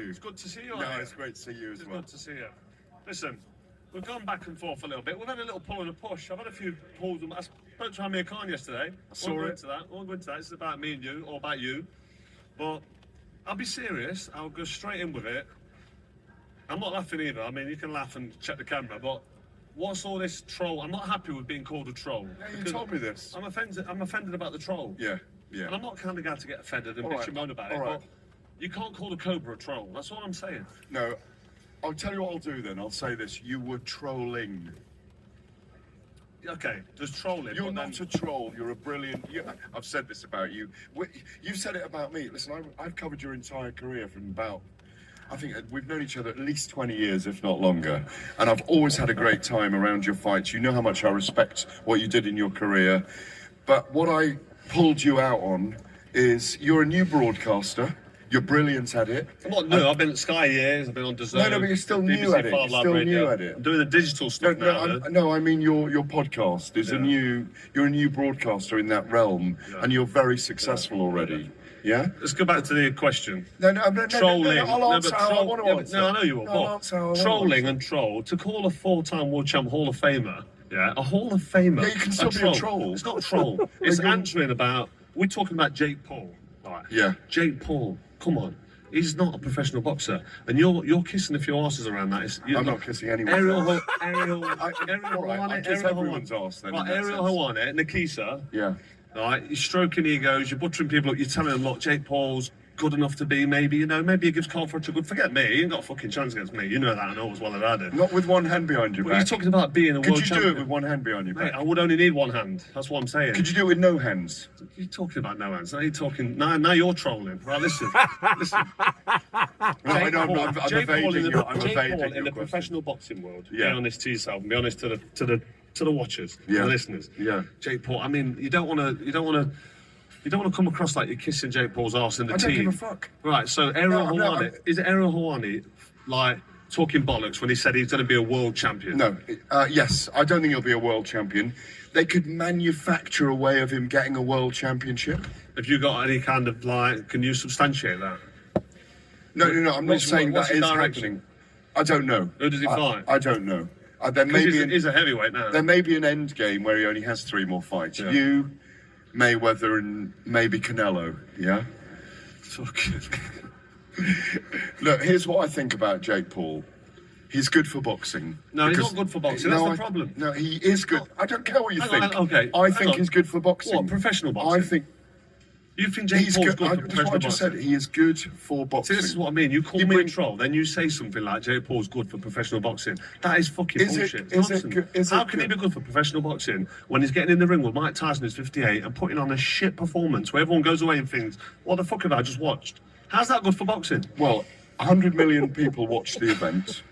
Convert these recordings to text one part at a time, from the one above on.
you? It's good to see you. No, it's great to see you as well. Good to see you. Listen, we've gone back and forth a little bit. We've had a little pull and a push. I've had a few pulls. I spoke to Amir Khan yesterday. I won't go into that. I won't go into that. This is about me and you, or about you. But I'll be serious. I'll go straight in with it. I'm not laughing either. I mean, you can laugh and check the camera, but what's all this troll? I'm not happy with being called a troll. Yeah, you told me this. I'm offended about the troll. Yeah, yeah. And I'm not the kind of guy to get offended and bitch and moan about it. Right. But you can't call the Cobra a troll. That's all I'm saying. No, I'll tell you what I'll do then. I'll say this. You were trolling. Okay, there's trolling. You're not a troll. You're a brilliant... I've said this about you. You've said it about me. Listen, I've covered your entire career from about... I think we've known each other at least 20 years, if not longer. And I've always had a great time around your fights. You know how much I respect what you did in your career. But what I pulled you out on is you're a new broadcaster. You're brilliant at it. I'm not new. I've been at Sky years. I've been on DAZN. No, but you're still new at it. You're still new at it. I'm doing the digital stuff now. No, I mean your podcast is you're a new broadcaster in that realm, and you're very successful already. Yeah. Let's go back to the question. No, trolling. I'll answer how I want to answer. No, I know you will. Trolling and troll. To call a four-time world champ Hall of Famer, a Hall of Famer. Yeah, you can still be a troll. It's not a troll. It's answering about. We're talking about Jake Paul. Right. Yeah. Jake Paul. Come on. He's not a professional boxer, and you're kissing a few asses around that. I'm not kissing anyone. Ariel I kiss everyone's ass then. Right, Ariel Hawane, Nikisa. Yeah. Right, you're stroking egos, you're buttering people up, you're telling them, look, Jake Paul's good enough to be maybe he gives Confrontation a good. Forget me, he ain't got a fucking chance against me. You know that, I know as well as I do. Not with one hand behind your back. You're talking about being a world champion. Could you do it with one hand behind your back? Mate, I would only need one hand. That's what I'm saying. Could you do it with no hands? You're talking about no hands. Now you're talking. Now you're trolling. Right, listen. Listen. I'm evading your in the professional boxing world. Yeah. Be honest to yourself and be honest to the watchers, the listeners. Yeah. Jake Paul. I mean, you don't want to come across like you're kissing Jake Paul's arse in the team. I don't give a fuck. Right, so Ariel Hawane, is it Ariel Hawane, like, talking bollocks when he said he's going to be a world champion? No, yes, I don't think he'll be a world champion. They could manufacture a way of him getting a world championship. Have you got any kind of, like, can you substantiate that? No, I'm not saying that is happening. I don't know. Who does he fight? I don't know. He's a heavyweight now. There may be an end game where he only has 3 more fights. Yeah. You, Mayweather, and maybe Canelo. Yeah. Look, here's what I think about Jake Paul. He's good for boxing. No, he's not good for boxing. That's the problem. No, he is good. I don't care what you think. Okay. I think he's good for boxing. What, professional boxing? I think. You think Jake Paul's good for professional boxing? I just said he is good for boxing. See, this is what I mean. You call me a troll, then you say something like Jake Paul's good for professional boxing. That is fucking bullshit. How can he be good for professional boxing when he's getting in the ring with Mike Tyson who's 58 and putting on a shit performance where everyone goes away and thinks, what the fuck have I just watched? How's that good for boxing? Well, 100 million people watched the event.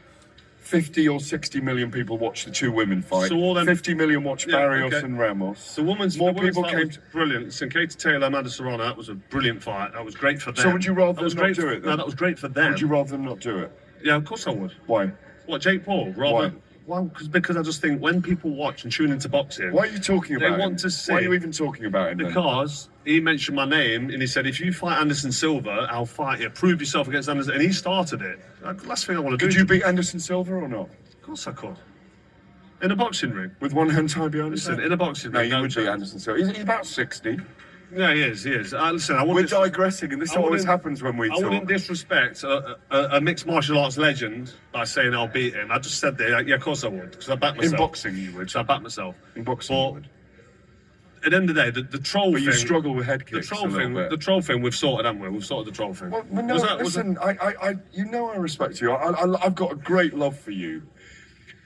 50 or 60 million people watched the 2 women fight. So all them, 50 million watched Barrios and Ramos. The women's fight was brilliant. St. Katie Taylor, Amanda Serrano, that was a brilliant fight. That was great for them. So would you rather not do it then? No, that was great for them. Would you rather them not do it? Yeah, of course I would. Why? What, Jake Paul? Why? Well, because I just think when people watch and tune into boxing... Why are you talking about him? They want to see... Why are you even talking about him Because he mentioned my name and he said, if you fight Anderson Silva, I'll fight you. Prove yourself against Anderson. And he started it. That's the last thing I want to do. Could you beat Anderson Silva or not? Of course I could. In a boxing ring. With one hand tied behind his head? In a boxing ring. No, you would beat Anderson Silva. He's about 60. Yeah, he is. We're digressing, and this always happens when we talk. I wouldn't disrespect a mixed martial arts legend by saying I'll beat him. I just said that, yeah, of course I would, because I back myself. In boxing, you would. So I back myself. In boxing, you would. At the end of the day, the troll thing... But you struggle with head kicks The troll thing, we've sorted, haven't we? We've sorted the troll thing. Well, no, listen, you know I respect you. I've got a great love for you.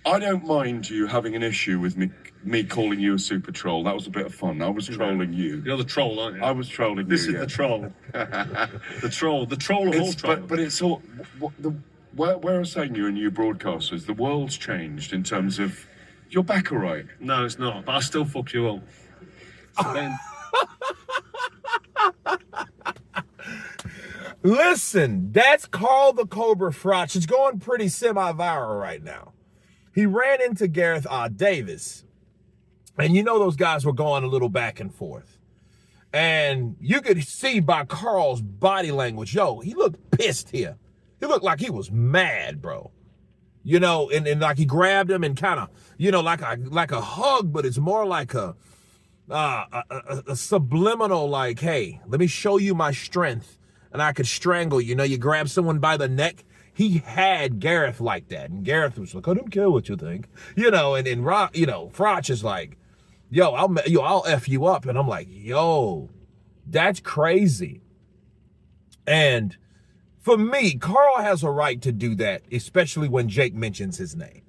I don't mind you having an issue with me calling you a super troll. That was a bit of fun. I was trolling you. You're the troll, aren't you? I was trolling this you. This is the troll. The troll of all trolls. But it's all... Where I was saying you're a new broadcaster, the world's changed in terms of... You're back all right. No, it's not. But I still fuck you up. So then... Listen, that's called the Cobra Froch. It's going pretty semi-viral right now. He ran into Garath Davies. And you know those guys were going a little back and forth. And you could see by Carl's body language, he looked pissed here. He looked like he was mad, bro. You know, and like he grabbed him and kind of, you know, like a hug, but it's more like a subliminal, like, hey, let me show you my strength and I could strangle you. You know, you grab someone by the neck. He had Garath like that. And Garath was like, I don't care what you think. You know, and you know, Froch is like, yo, I'll F you up. And I'm like, yo, that's crazy. And for me, Carl has a right to do that, especially when Jake mentions his name.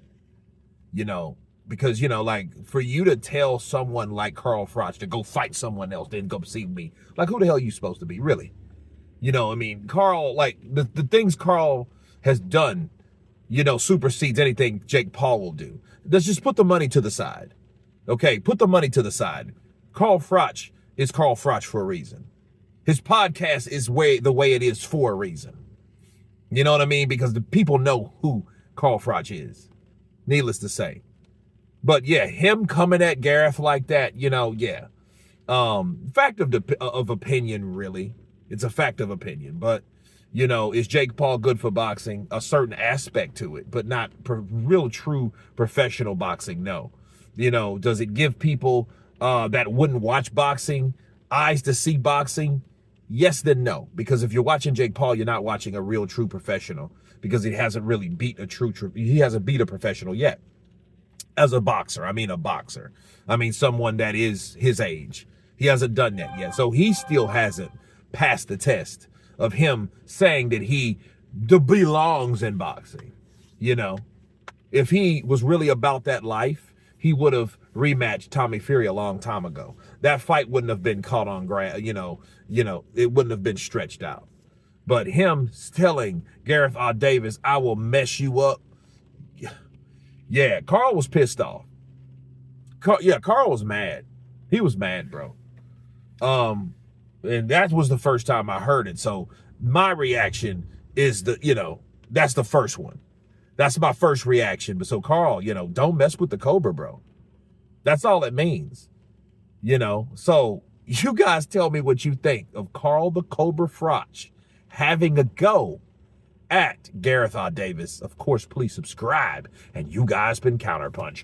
You know, because, you know, like, for you to tell someone like Carl Froch to go fight someone else, then go see me, like, who the hell are you supposed to be, really? You know, I mean, Carl, like, the things Carl has done, you know, supersedes anything Jake Paul will do. Let's just put the money to the side. Okay, put the money to the side. Carl Froch is Carl Froch for a reason. His podcast is the way it is for a reason. You know what I mean? Because the people know who Carl Froch is, needless to say. But yeah, him coming at Garath like that, you know, yeah. Fact of opinion, really. It's a fact of opinion. But, you know, is Jake Paul good for boxing? A certain aspect to it, but not real true professional boxing, no. You know, does it give people that wouldn't watch boxing eyes to see boxing? Yes, then no. Because if you're watching Jake Paul, you're not watching a real true professional, because he hasn't really beat he hasn't beat a professional yet. As a boxer, I mean a boxer. I mean someone that is his age. He hasn't done that yet. So he still hasn't passed the test of him saying that he belongs in boxing. You know, if he was really about that life, he would have rematched Tommy Fury a long time ago. That fight wouldn't have been caught on you know, it wouldn't have been stretched out. But him telling Garath Davies, I will mess you up. Yeah, Carl was pissed off. Carl was mad. He was mad, bro. And that was the first time I heard it. So my reaction is that's the first one. That's my first reaction. But so Carl, you know, don't mess with the Cobra, bro. That's all it means. You know, so you guys tell me what you think of Carl the Cobra Froch having a go at Garath Davies. Of course, please subscribe. And you guys been Counterpunch.